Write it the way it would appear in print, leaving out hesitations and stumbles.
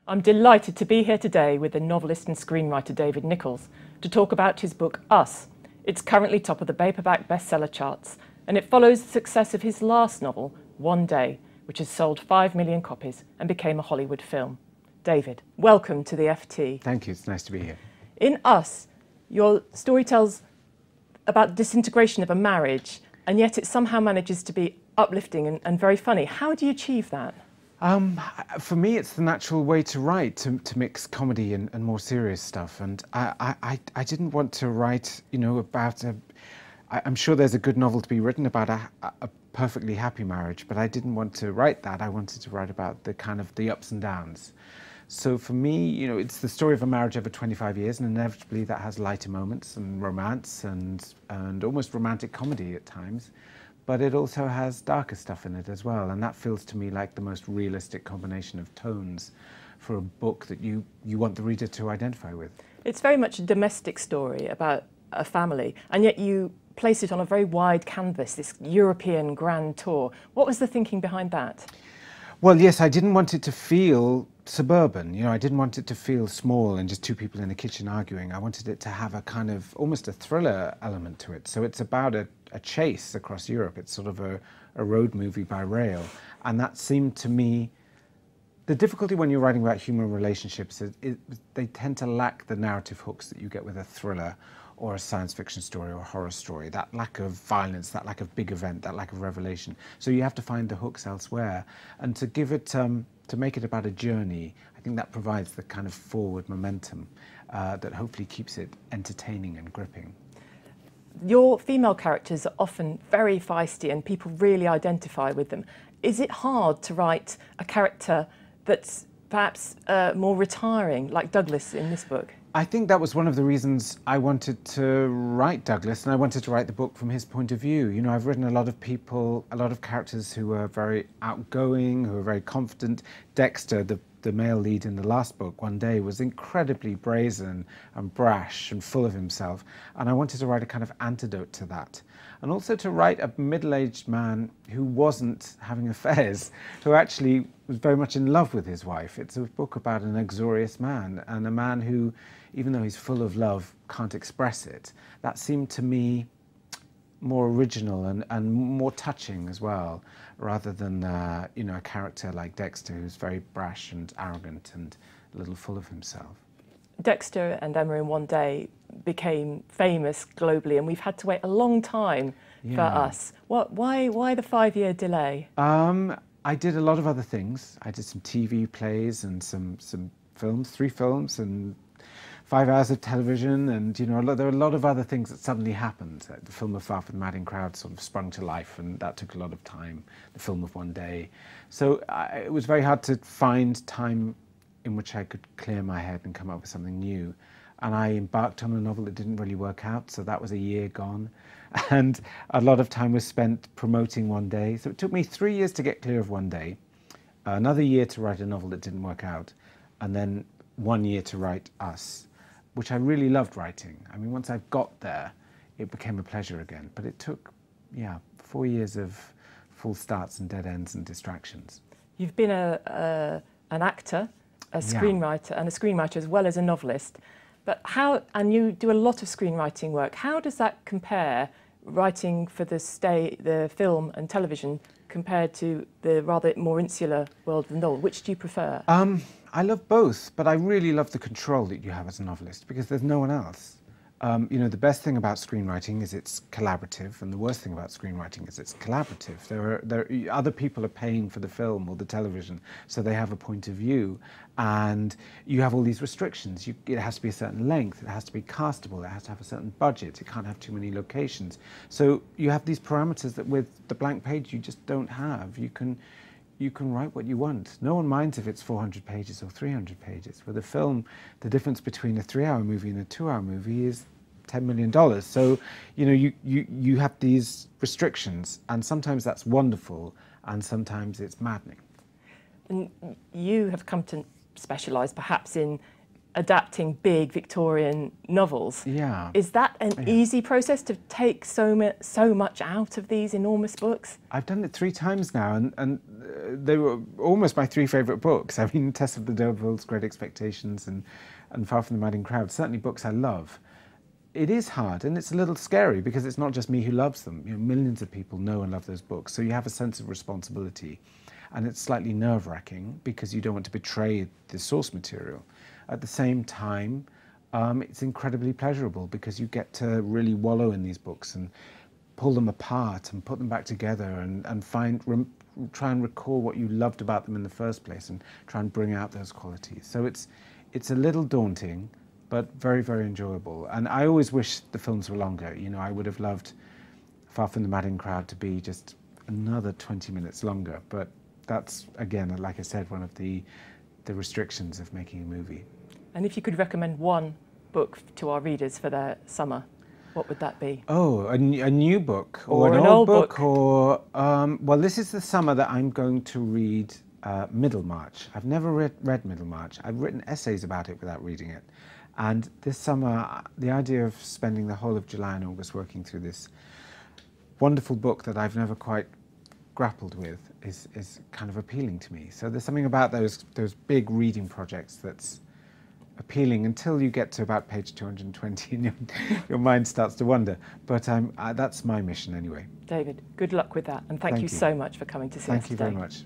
I'm delighted to be here today with the novelist and screenwriter David Nicholls to talk about his book Us. It's currently top of the paperback bestseller charts, and it follows the success of his last novel, One Day, which has sold 5 million copies and became a Hollywood film. David, welcome to the FT. Thank you, it's nice to be here. In Us, your story tells about disintegration of a marriage, and yet it somehow manages to be uplifting and very funny. How do you achieve that? For me, it's the natural way to write, to mix comedy and more serious stuff. And I didn't want to write, about I'm sure there's a good novel to be written about a perfectly happy marriage, but I didn't want to write that. I wanted to write about the ups and downs. So for me, it's the story of a marriage over 25 years, and inevitably that has lighter moments and romance and almost romantic comedy at times. But it also has darker stuff in it as well, and that feels to me like the most realistic combination of tones for a book that you want the reader to identify with. It's very much a domestic story about a family, and yet you place it on a very wide canvas, this European grand tour. What was the thinking behind that? Well, yes, I didn't want it to feel suburban. I didn't want it to feel small and just two people in a kitchen arguing. I wanted it to have a kind of almost a thriller element to it. So it's about a chase across Europe. It's sort of a road movie by rail. And that seemed to me, the difficulty when you're writing about human relationships is they tend to lack the narrative hooks that you get with a thriller or a science fiction story or a horror story. That lack of violence, that lack of big event, that lack of revelation. So you have to find the hooks elsewhere. And to give it, to make it about a journey, I think that provides the kind of forward momentum that hopefully keeps it entertaining and gripping. Your female characters are often very feisty and people really identify with them. Is it hard to write a character that's perhaps more retiring, like Douglas in this book? I think that was one of the reasons I wanted to write Douglas, and I wanted to write the book from his point of view. I've written a lot of people, a lot of characters who are very outgoing, who are very confident. Dexter, the male lead in the last book, One Day, was incredibly brazen and brash and full of himself, and I wanted to write a kind of antidote to that. And also to write a middle-aged man who wasn't having affairs, who actually was very much in love with his wife. It's a book about an uxorious man, and a man who, even though he's full of love, can't express it. That seemed to me more original and more touching as well, rather than a character like Dexter, who's very brash and arrogant and a little full of himself. Dexter and Emma in One Day became famous globally, and we've had to wait a long time for Us. Why the 5-year delay? I did a lot of other things. I did some TV plays and some films, 3 films and 5 hours of television, and there were a lot of other things that suddenly happened. The film of Far From the Madding Crowd sort of sprung to life, and that took a lot of time. The film of One Day. So it was very hard to find time in which I could clear my head and come up with something new. And I embarked on a novel that didn't really work out, so that was a year gone. And a lot of time was spent promoting One Day. So it took me 3 years to get clear of One Day, another year to write a novel that didn't work out, and then 1 year to write Us, which I really loved writing. I mean, once I got there, it became a pleasure again. But it took, 4 years of full starts and dead ends and distractions. You've been an actor, a screenwriter, and a screenwriter as well as a novelist. But and you do a lot of screenwriting work. How does that compare, writing for the film and television, compared to the rather more insular world of the novel? Which do you prefer? I love both, but I really love the control that you have as a novelist, because there's no one else. The best thing about screenwriting is it's collaborative, and the worst thing about screenwriting is it's collaborative. Other people are paying for the film or the television, so they have a point of view, and you have all these restrictions. It has to be a certain length, it has to be castable, it has to have a certain budget, it can't have too many locations. So you have these parameters that with the blank page you just don't have. You can write what you want. No one minds if it's 400 pages or 300 pages. With a film, the difference between a 3-hour movie and a 2-hour movie is $10 million. So, you have these restrictions, and sometimes that's wonderful, and sometimes it's maddening. And you have come to specialise perhaps in adapting big Victorian novels. Yeah. Is that an easy process to take so much out of these enormous books? I've done it 3 times now, and they were almost my 3 favourite books. I mean, Tess of the D'Urbervilles, Great Expectations, and Far from the Madding Crowd, certainly books I love. It is hard, and it's a little scary because it's not just me who loves them. You know, millions of people know and love those books, so you have a sense of responsibility, and it's slightly nerve-wracking because you don't want to betray the source material. At the same time, it's incredibly pleasurable because you get to really wallow in these books and pull them apart and put them back together and try and recall what you loved about them in the first place and try and bring out those qualities. So it's a little daunting, but very, very enjoyable. And I always wish the films were longer. You know, I would have loved Far from the Madding Crowd to be just another 20 minutes longer, but that's, again, like I said, one of the restrictions of making a movie. And if you could recommend one book to our readers for their summer, what would that be? Oh, a new book, or an old book, or well, this is the summer that I'm going to read Middlemarch. I've never read Middlemarch. I've written essays about it without reading it, and this summer, the idea of spending the whole of July and August working through this wonderful book that I've never quite grappled with is kind of appealing to me. So there's something about those big reading projects that's appealing until you get to about page 220 and your mind starts to wander. But that's my mission anyway. David, good luck with that, and thank you so much for coming to see us today. Thank you very much.